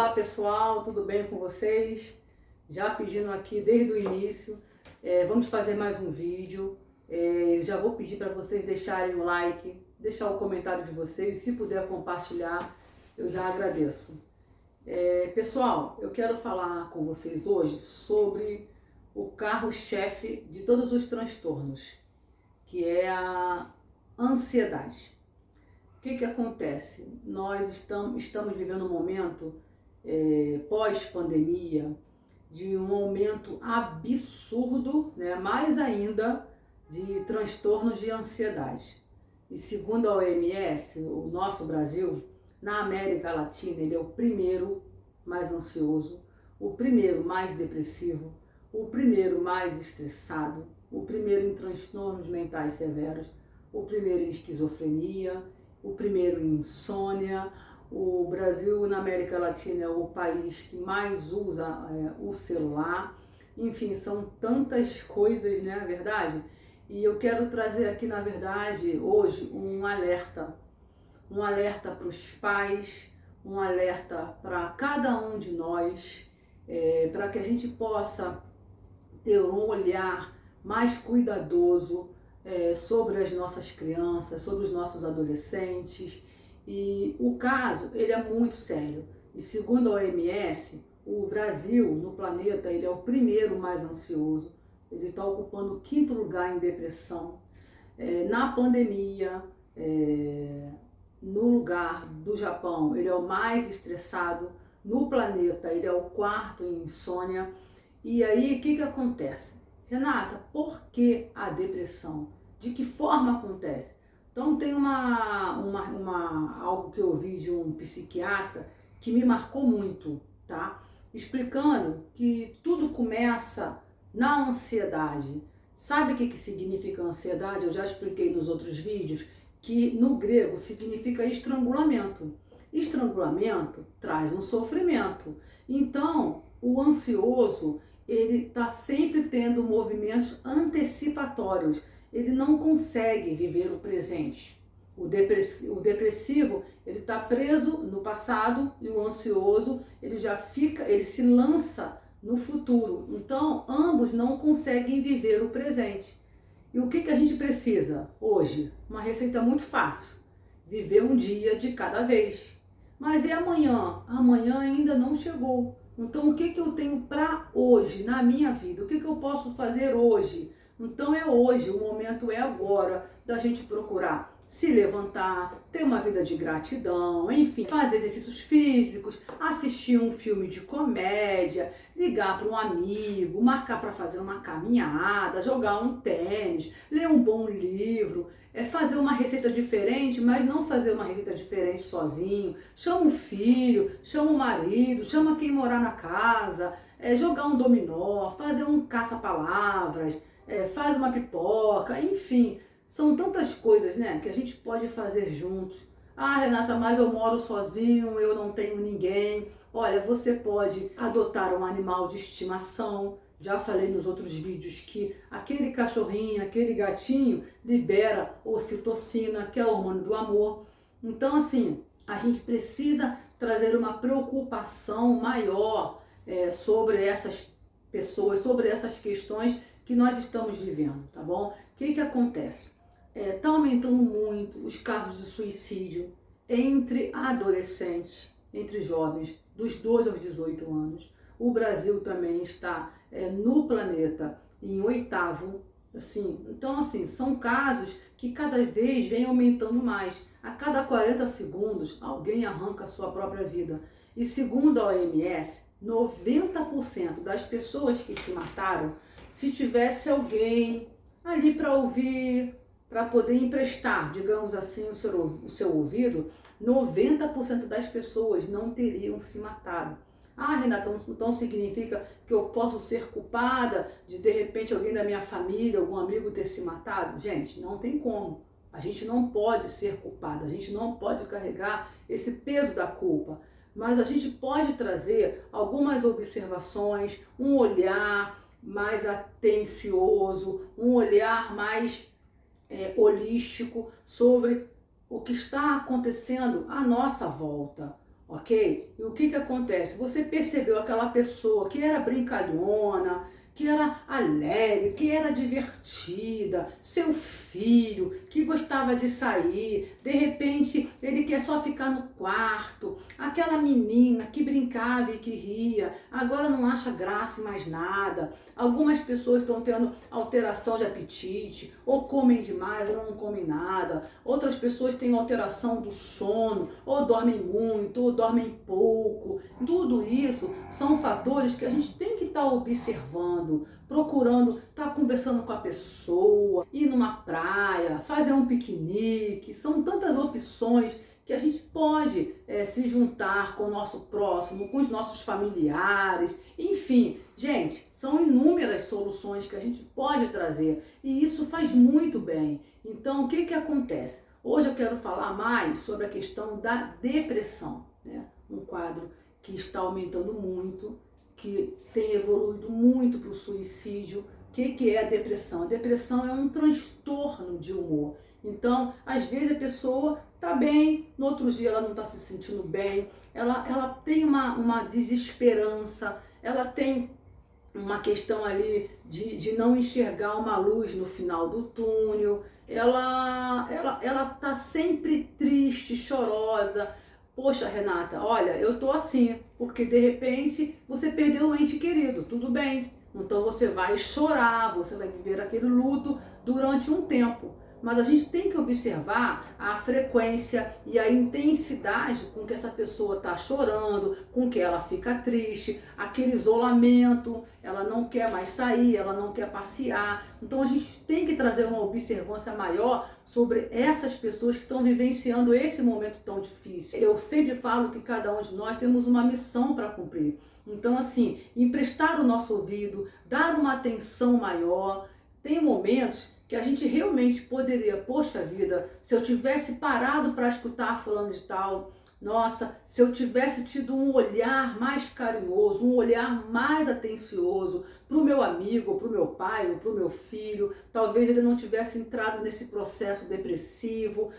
Olá pessoal, tudo bem com vocês? Já pedindo aqui desde o início, vamos fazer mais um vídeo. Já vou pedir para vocês deixarem o like, deixar o comentário de vocês, se puder compartilhar, eu já agradeço. Pessoal, eu quero falar com vocês hoje sobre o carro-chefe de todos os transtornos, que é a ansiedade. O que acontece? Nós estamos vivendo um momento pós-pandemia de um aumento absurdo, né, mais ainda, de transtornos de ansiedade. E segundo a OMS, o nosso Brasil, na América Latina, ele é o primeiro mais ansioso, o primeiro mais depressivo, o primeiro mais estressado, o primeiro em transtornos mentais severos, o primeiro em esquizofrenia, o primeiro em insônia. O Brasil, na América Latina, é o país que mais usa o celular. Enfim, são tantas coisas, né, na verdade? E eu quero trazer aqui, na verdade, hoje, um alerta para os pais, um alerta para cada um de nós, para que a gente possa ter um olhar mais cuidadoso sobre as nossas crianças, sobre os nossos adolescentes. E o caso, ele é muito sério. E segundo a OMS, o Brasil, no planeta, ele é o primeiro mais ansioso. Ele está ocupando o 5º lugar em depressão. Na pandemia, no lugar do Japão, ele é o mais estressado. No planeta, ele é o 4º em insônia. E aí, o que acontece? Renata, por que a depressão? De que forma acontece? Então tem algo que eu ouvi de um psiquiatra que me marcou muito, tá? Explicando que tudo começa na ansiedade. Sabe o que significa ansiedade? Eu já expliquei nos outros vídeos que no grego significa estrangulamento. Estrangulamento traz um sofrimento. Então, o ansioso, ele está sempre tendo movimentos antecipatórios. Ele não consegue viver o presente. O depressivo, ele está preso no passado, e o ansioso, ele se lança no futuro. Então, ambos não conseguem viver o presente. E o que a gente precisa hoje? Uma receita muito fácil. Viver um dia de cada vez. Mas e amanhã? Amanhã ainda não chegou. Então, o que eu tenho para hoje, na minha vida? O que eu posso fazer hoje? Então é hoje, o momento é agora da gente procurar se levantar, ter uma vida de gratidão, enfim, fazer exercícios físicos, assistir um filme de comédia, ligar para um amigo, marcar para fazer uma caminhada, jogar um tênis, ler um bom livro, fazer uma receita diferente, mas não fazer uma receita diferente sozinho. Chama o filho, chama o marido, chama quem morar na casa, jogar um dominó, fazer um caça-palavras, faz uma pipoca, enfim, são tantas coisas, né, que a gente pode fazer juntos. Ah, Renata, mas eu moro sozinho, eu não tenho ninguém. Olha, você pode adotar um animal de estimação. Já falei nos outros vídeos que aquele cachorrinho, aquele gatinho libera ocitocina, que é o hormônio do amor. Então, assim, a gente precisa trazer uma preocupação maior sobre essas pessoas, sobre essas questões que nós estamos vivendo, tá bom? O que acontece? Tá aumentando muito os casos de suicídio entre adolescentes, entre jovens, dos 12 aos 18 anos. O Brasil também está no planeta em 8º, assim. Então, assim, são casos que cada vez vem aumentando mais. A cada 40 segundos, alguém arranca a sua própria vida. E segundo a OMS, 90% das pessoas que se mataram, se tivesse alguém ali para ouvir, para poder emprestar, digamos assim, o seu ouvido, 90% das pessoas não teriam se matado. Ah, Renata, então significa que eu posso ser culpada de repente alguém da minha família, algum amigo ter se matado? Gente, não tem como. A gente não pode ser culpada, a gente não pode carregar esse peso da culpa. Mas a gente pode trazer algumas observações, um olhar mais atencioso, um olhar mais holístico sobre o que está acontecendo à nossa volta. ok? E o que acontece? Você percebeu aquela pessoa que era brincalhona, que era alegre, que era divertida, seu filho, que gostava de sair, de repente ele quer só ficar no quarto, aquela menina que brincava e que ria, agora não acha graça em mais nada. Algumas pessoas estão tendo alteração de apetite, ou comem demais ou não comem nada. Outras pessoas têm alteração do sono, ou dormem muito, ou dormem pouco. Tudo isso são fatores que a gente tem que estar observando, procurando estar conversando com a pessoa, ir numa praia, fazer um piquenique. São tantas opções que a gente pode se juntar com o nosso próximo, com os nossos familiares, enfim, gente, são inúmeras soluções que a gente pode trazer e isso faz muito bem. Então, o que acontece? Hoje eu quero falar mais sobre a questão da depressão, né? Um quadro que está aumentando muito, que tem evoluído muito para o suicídio. O que é a depressão? A depressão é um transtorno de humor. Então, às vezes a pessoa está bem, no outro dia ela não está se sentindo bem, ela tem uma desesperança, ela tem uma questão ali de não enxergar uma luz no final do túnel, ela tá sempre triste, chorosa. Poxa, Renata, olha, eu tô assim, porque de repente você perdeu um ente querido, tudo bem. Então você vai chorar, você vai viver aquele luto durante um tempo. Mas a gente tem que observar a frequência e a intensidade com que essa pessoa está chorando, com que ela fica triste, aquele isolamento, ela não quer mais sair, ela não quer passear. Então a gente tem que trazer uma observância maior sobre essas pessoas que estão vivenciando esse momento tão difícil. Eu sempre falo que cada um de nós temos uma missão para cumprir. Então, assim, emprestar o nosso ouvido, dar uma atenção maior. Tem momentos que a gente realmente poderia, poxa vida, se eu tivesse parado para escutar fulano de tal, nossa, se eu tivesse tido um olhar mais carinhoso, um olhar mais atencioso para o meu amigo, para o meu pai, ou para o meu filho, talvez ele não tivesse entrado nesse processo depressivo.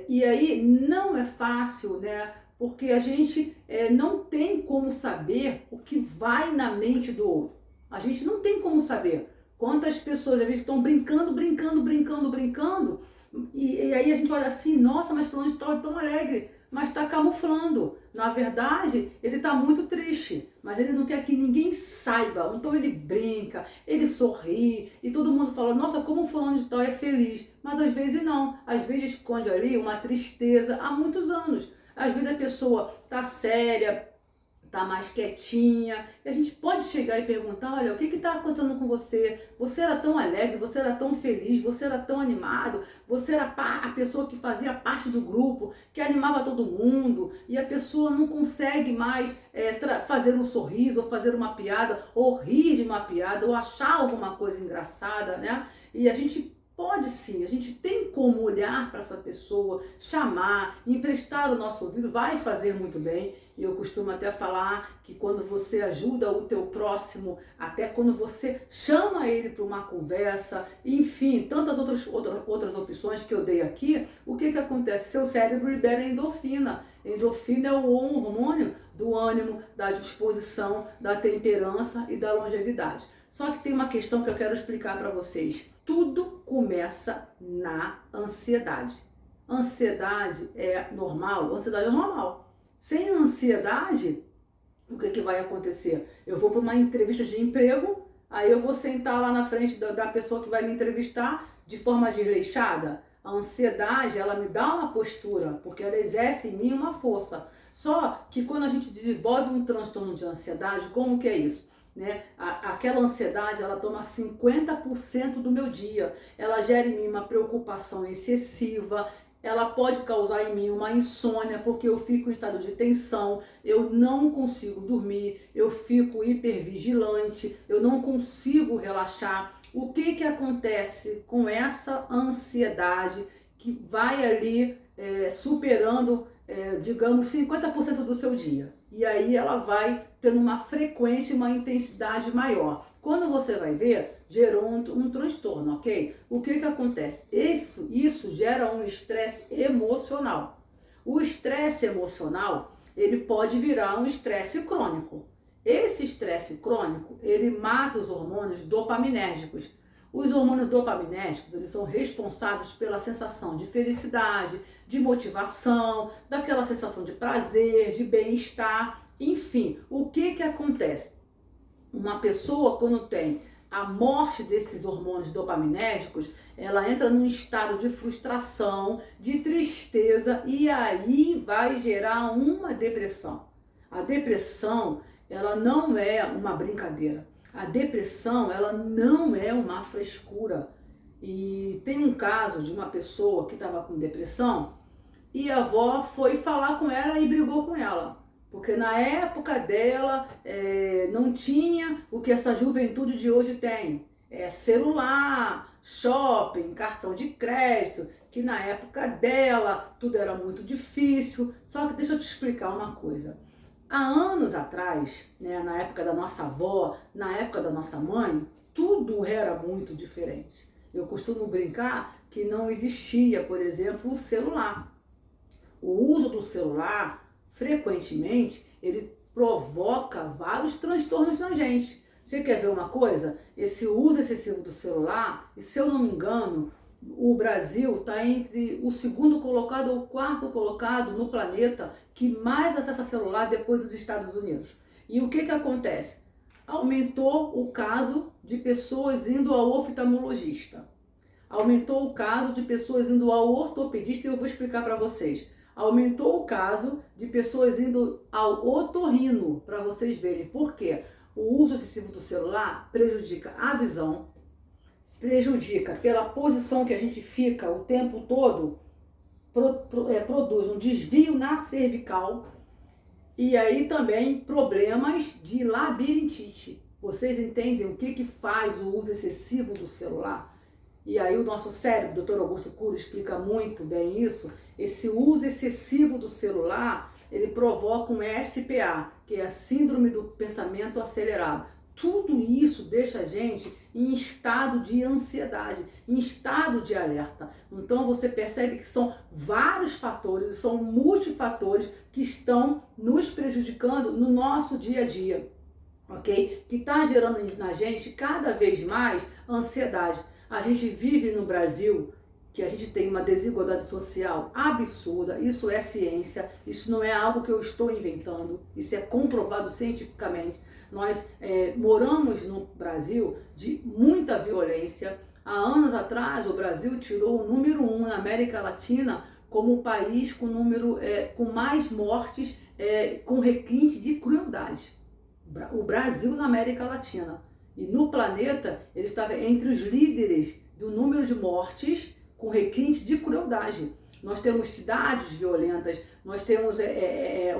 E aí não é fácil, né? Porque a gente não tem como saber o que vai na mente do outro. A gente não tem como saber. Quantas pessoas às vezes estão brincando, e aí a gente olha assim, nossa, mas fulano de tal é tão alegre, mas está camuflando. Na verdade, ele está muito triste, mas ele não quer que ninguém saiba. Então ele brinca, ele sorri, e todo mundo fala, nossa, como fulano de tal é feliz. Mas às vezes não, às vezes esconde ali uma tristeza há muitos anos. Às vezes a pessoa está séria, tá mais quietinha, e a gente pode chegar e perguntar, olha, o que está acontecendo com você? Você era tão alegre, você era tão feliz, você era tão animado, você era a pessoa que fazia parte do grupo, que animava todo mundo, e a pessoa não consegue mais fazer um sorriso, ou fazer uma piada, ou rir de uma piada, ou achar alguma coisa engraçada, né? E a gente pode sim, a gente tem como olhar para essa pessoa, chamar, emprestar o nosso ouvido, vai fazer muito bem. E eu costumo até falar que quando você ajuda o teu próximo, até quando você chama ele para uma conversa, enfim, tantas outras opções que eu dei aqui, o que acontece? Seu cérebro libera endorfina. Endorfina é o hormônio do ânimo, da disposição, da temperança e da longevidade. Só que tem uma questão que eu quero explicar para vocês. Tudo começa na ansiedade. Ansiedade é normal? Ansiedade é normal. Sem ansiedade, o que vai acontecer? Eu vou para uma entrevista de emprego, aí eu vou sentar lá na frente da pessoa que vai me entrevistar de forma desleixada. A ansiedade, ela me dá uma postura, porque ela exerce em mim uma força. Só que quando a gente desenvolve um transtorno de ansiedade, como que é isso? Né? Aquela ansiedade, ela toma 50% do meu dia, ela gera em mim uma preocupação excessiva, ela pode causar em mim uma insônia, porque eu fico em estado de tensão, eu não consigo dormir, eu fico hipervigilante, eu não consigo relaxar. O que acontece com essa ansiedade que vai ali superando, digamos, 50% do seu dia? E aí ela vai tendo uma frequência e uma intensidade maior. Quando você vai ver, gerou um transtorno, ok? O que acontece? Isso gera um estresse emocional. O estresse emocional, ele pode virar um estresse crônico. Esse estresse crônico, ele mata os hormônios dopaminérgicos. Os hormônios dopaminérgicos, eles são responsáveis pela sensação de felicidade, de motivação, daquela sensação de prazer, de bem-estar, enfim. O que acontece? Uma pessoa, quando tem a morte desses hormônios dopaminérgicos, ela entra num estado de frustração, de tristeza, e aí vai gerar uma depressão. A depressão, ela não é uma brincadeira. A depressão, ela não é uma frescura. E tem um caso de uma pessoa que estava com depressão e a avó foi falar com ela e brigou com ela. Porque na época dela não tinha o que essa juventude de hoje tem. Celular, shopping, cartão de crédito, que na época dela tudo era muito difícil. Só que deixa eu te explicar uma coisa. Há anos atrás, né, na época da nossa avó, na época da nossa mãe, tudo era muito diferente. Eu costumo brincar que não existia, por exemplo, o celular. O uso do celular, frequentemente, ele provoca vários transtornos na gente. Você quer ver uma coisa? Esse uso excessivo do celular, e se eu não me engano, o Brasil está entre o segundo colocado ou o quarto colocado no planeta que mais acessa celular depois dos Estados Unidos. E o que acontece? Aumentou o caso de pessoas indo ao oftalmologista. Aumentou o caso de pessoas indo ao ortopedista e eu vou explicar para vocês. Aumentou o caso de pessoas indo ao otorrino, para vocês verem. Por quê? O uso excessivo do celular prejudica a visão, prejudica pela posição que a gente fica o tempo todo, produz um desvio na cervical e aí também problemas de labirintite. Vocês entendem o que faz o uso excessivo do celular? E aí o nosso cérebro, o Dr. Augusto Cury explica muito bem isso. Esse uso excessivo do celular, ele provoca um SPA, que é a Síndrome do Pensamento Acelerado. Tudo isso deixa a gente em estado de ansiedade, em estado de alerta. Então você percebe que são vários fatores, são multifatores que estão nos prejudicando no nosso dia a dia, ok? Que está gerando na gente cada vez mais ansiedade. A gente vive no Brasil que a gente tem uma desigualdade social absurda, isso é ciência, isso não é algo que eu estou inventando, isso é comprovado cientificamente. Nós moramos no Brasil de muita violência. Há anos atrás, o Brasil tirou o número 1 na América Latina como o país com com mais mortes com requinte de crueldade. O Brasil na América Latina. E no planeta, ele estava entre os líderes do número de mortes com requinte de crueldade. Nós temos cidades violentas, nós temos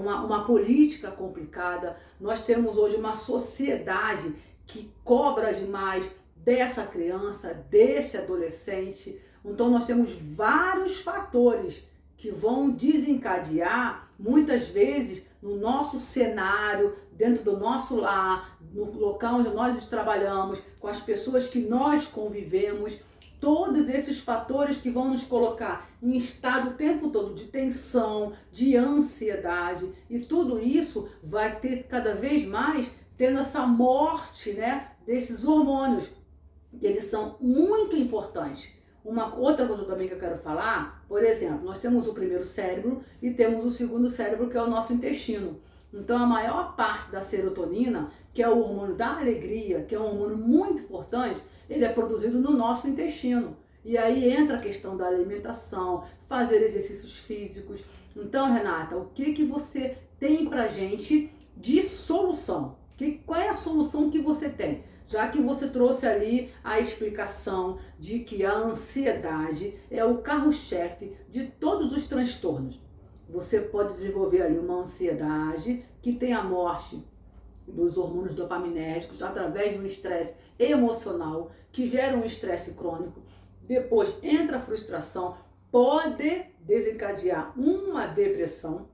uma política complicada, nós temos hoje uma sociedade que cobra demais dessa criança, desse adolescente. Então nós temos vários fatores que vão desencadear, muitas vezes, no nosso cenário, dentro do nosso lar, no local onde nós trabalhamos, com as pessoas que nós convivemos, todos esses fatores que vão nos colocar em estado o tempo todo de tensão, de ansiedade, e tudo isso vai ter cada vez mais tendo essa morte, né, desses hormônios, que eles são muito importantes. Uma outra coisa também que eu quero falar, por exemplo, nós temos o primeiro cérebro e temos o segundo cérebro, que é o nosso intestino. Então a maior parte da serotonina, que é o hormônio da alegria, que é um hormônio muito importante, ele é produzido no nosso intestino. E aí entra a questão da alimentação, fazer exercícios físicos. Então, Renata, o que você tem pra gente de solução? Qual é a solução que você tem? Já que você trouxe ali a explicação de que a ansiedade é o carro-chefe de todos os transtornos. Você pode desenvolver ali uma ansiedade que tem a morte dos hormônios dopaminérgicos através de um estresse emocional que gera um estresse crônico. Depois entra a frustração, pode desencadear uma depressão.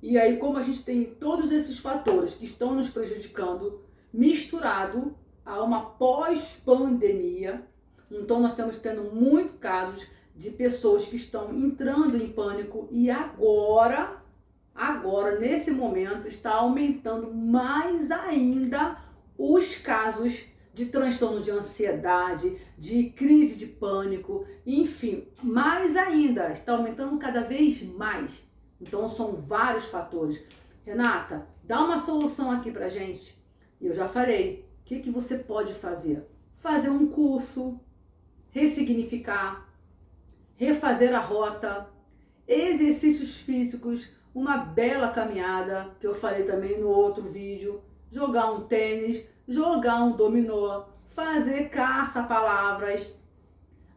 E aí, como a gente tem todos esses fatores que estão nos prejudicando, misturado a uma pós-pandemia, então nós estamos tendo muitos casos de pessoas que estão entrando em pânico e agora agora, nesse momento, está aumentando mais ainda os casos de transtorno de ansiedade, de crise de pânico, enfim, mais ainda, está aumentando cada vez mais. Então são vários fatores. Renata, dá uma solução aqui pra gente. Eu já falei, o que você pode fazer? Fazer um curso, ressignificar, refazer a rota, exercícios físicos, uma bela caminhada, que eu falei também no outro vídeo, jogar um tênis, jogar um dominó, fazer caça-palavras,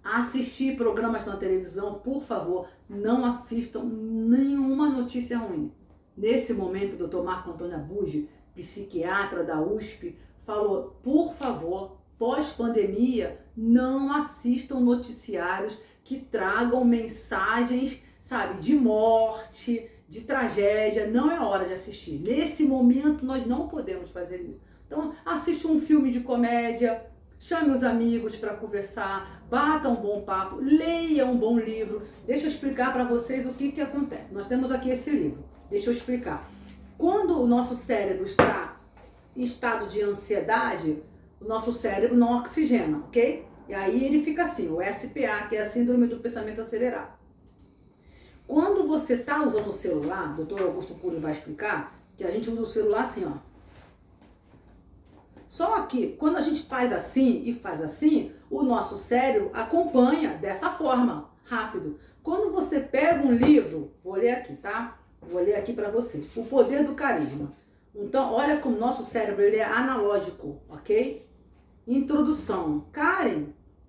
assistir programas na televisão, por favor, não assistam nenhuma notícia ruim. Nesse momento, o Dr. Marco Antônio Abuji, psiquiatra da USP, falou, por favor, pós-pandemia, não assistam noticiários que tragam mensagens, sabe, de morte, de tragédia. Não é hora de assistir. Nesse momento, nós não podemos fazer isso. Então, assiste um filme de comédia, chame os amigos para conversar, bata um bom papo, leia um bom livro. Deixa eu explicar para vocês o que acontece. Nós temos aqui esse livro. Deixa eu explicar. Quando o nosso cérebro está em estado de ansiedade, o nosso cérebro não oxigena, ok? E aí ele fica assim, o SPA, que é a Síndrome do Pensamento Acelerado. Quando você está usando o celular, o doutor Augusto Cury vai explicar, que a gente usa o celular assim, ó. Só que quando a gente faz assim e faz assim, o nosso cérebro acompanha dessa forma, rápido. Quando você pega um livro, vou ler aqui, tá? Vou ler aqui para vocês. O Poder do Carisma. Então, olha como o nosso cérebro ele é analógico, ok? Introdução. Karen,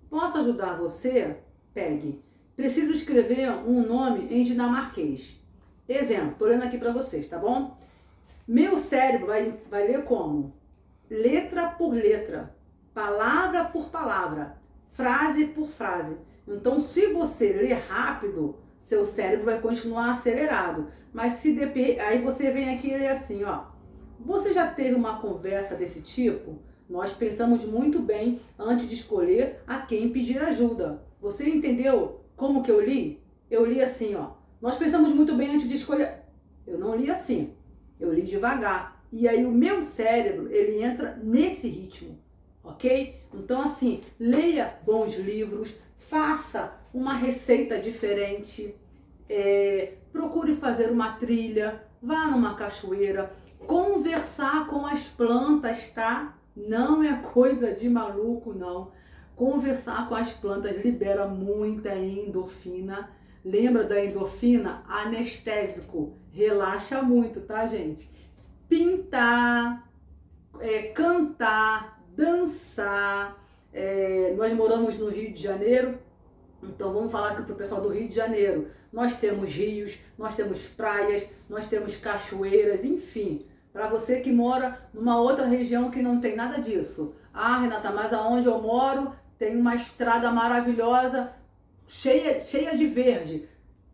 posso ajudar você? Pegue. Preciso escrever um nome em dinamarquês. Exemplo, tô lendo aqui para vocês, tá bom? Meu cérebro vai ler como? Letra por letra, palavra por palavra, frase por frase. Então, se você ler rápido, seu cérebro vai continuar acelerado. Mas se aí você vem aqui e lê assim, ó. Você já teve uma conversa desse tipo? Nós pensamos muito bem antes de escolher a quem pedir ajuda. Você entendeu como que eu li? Eu li assim, ó. Nós pensamos muito bem antes de escolher. Eu não li assim. Eu li devagar. E aí o meu cérebro, ele entra nesse ritmo, ok? Então assim, leia bons livros, faça uma receita diferente, procure fazer uma trilha, vá numa cachoeira, conversar com as plantas, tá? Não é coisa de maluco, não. Conversar com as plantas libera muita endorfina. Lembra da endorfina? Anestésico, relaxa muito, tá, gente? Pintar, cantar, dançar. Nós moramos no Rio de Janeiro, então vamos falar aqui para o pessoal do Rio de Janeiro. Nós temos rios, nós temos praias, nós temos cachoeiras, enfim. Para você que mora numa outra região que não tem nada disso. Ah, Renata, mas aonde eu moro tem uma estrada maravilhosa, cheia de verde.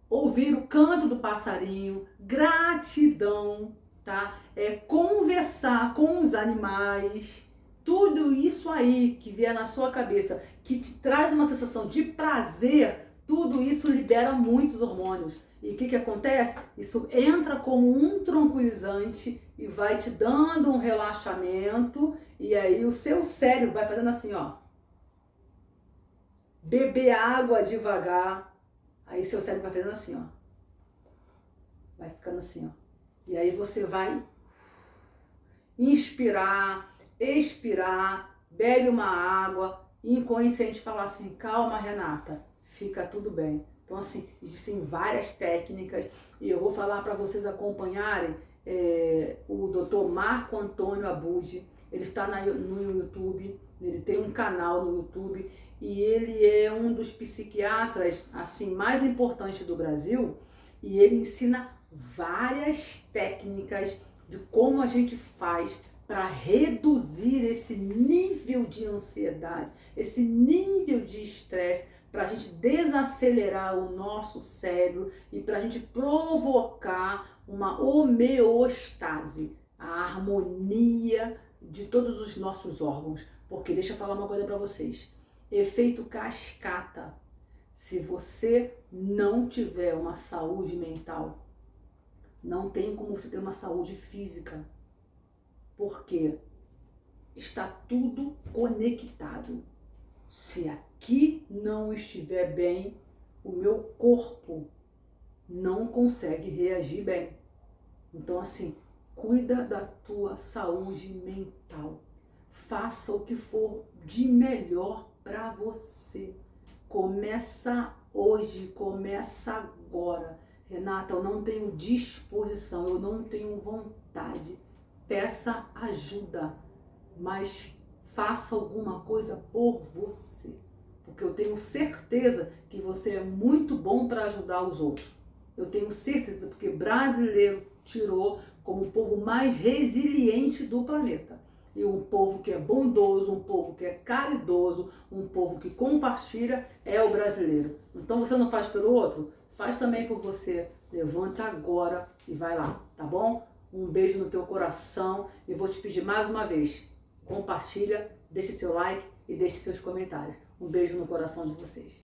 Ouvir o canto do passarinho, gratidão, tá? Conversar com os animais, tudo isso aí que vier na sua cabeça, que te traz uma sensação de prazer, tudo isso libera muitos hormônios. E o que acontece? Isso entra como um tranquilizante e vai te dando um relaxamento, e aí o seu cérebro vai fazendo assim, ó. Beber água devagar, aí seu cérebro vai fazendo assim, ó. Vai ficando assim, ó. E aí você vai inspirar, expirar, bebe uma água, e inconsciente falar assim, calma, Renata, fica tudo bem. Então assim, existem várias técnicas e eu vou falar para vocês acompanharem o Dr. Marco Antônio Abuji. Ele está no YouTube, ele tem um canal no YouTube e ele é um dos psiquiatras assim mais importantes do Brasil e ele ensina várias técnicas de como a gente faz para reduzir esse nível de ansiedade, esse nível de estresse, para a gente desacelerar o nosso cérebro e para a gente provocar uma homeostase, a harmonia de todos os nossos órgãos. Porque deixa eu falar uma coisa para vocês, efeito cascata. Se você não tiver uma saúde mental, Não tem como você ter uma saúde física, porque está tudo conectado. Se aqui não estiver bem, o meu corpo não consegue reagir bem. Então, assim, cuida da tua saúde mental. Faça o que for de melhor para você. Começa hoje, começa agora. Renata, eu não tenho disposição, eu não tenho vontade. Peça ajuda, mas faça alguma coisa por você. Porque eu tenho certeza que você é muito bom para ajudar os outros. Eu tenho certeza, porque brasileiro tirou como o povo mais resiliente do planeta. E um povo que é bondoso, um povo que é caridoso, um povo que compartilha é o brasileiro. Então você não faz pelo outro? Faz também por você. Levanta agora e vai lá, tá bom? Um beijo no teu coração e vou te pedir mais uma vez, compartilha, deixe seu like e deixe seus comentários. Um beijo no coração de vocês.